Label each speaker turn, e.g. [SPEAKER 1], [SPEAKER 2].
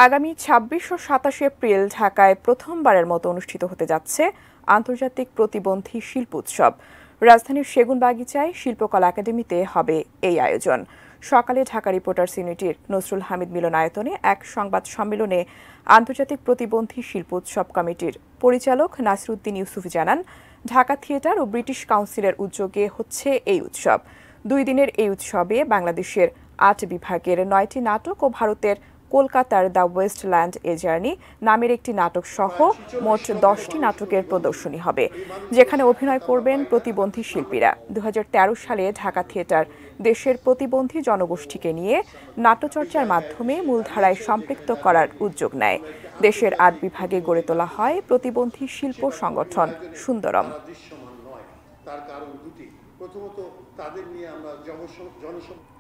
[SPEAKER 1] আগামী ২৬ ও ২৭ এপ্রিল ঢাকায় প্রথমবারের মতো অনুষ্ঠিত হতে যাচ্ছে আন্তর্জাতিক প্রতিবন্ধী শিল্প উৎসব। রাজধানীর সেগুনবাগিচায় শিল্পকলা একাডেমিতে হবে এই আয়োজন। সকালে ঢাকা রিপোর্টার্স ইউনিটির নসরুল হামিদ মিলনায়তনে এক সংবাদ সম্মেলনে আন্তর্জাতিক প্রতিবন্ধী শিল্প উৎসব কমিটির পরিচালক নাসিরউদ্দিন ইউসুফ জানান, ঢাকা থিয়েটার ও ব্রিটিশ কাউন্সিলের উদ্যোগে হচ্ছে এই উৎসব। ২ দিনের এই উৎসবে বাংলাদেশের ৮ বিভাগের ৯টি নাটক ও ভারতের কলকাতার দ্য ওয়েস্টল্যান্ড এ জার্নি নামের একটি নাটক সহ মোট 10টি নাটকের প্রদর্শনী হবে, যেখানে অভিনয় করবেন প্রতিবন্ধী শিল্পীরা। ২০১৩ সালে ঢাকা থিয়েটার দেশের প্রতিবন্ধী জনগোষ্ঠীকে নিয়ে নাট্যচর্চার মাধ্যমে মূলধারায় সম্পৃক্ত করার উদ্যোগ নেয়। দেশের ৮ বিভাগে গড়ে তোলা হয় প্রতিবন্ধী শিল্প সংগঠন সুন্দরম।
[SPEAKER 2] তার কারণ দুটি। প্রথমত, তাদের নিয়ে আমরা জনসংখ্যা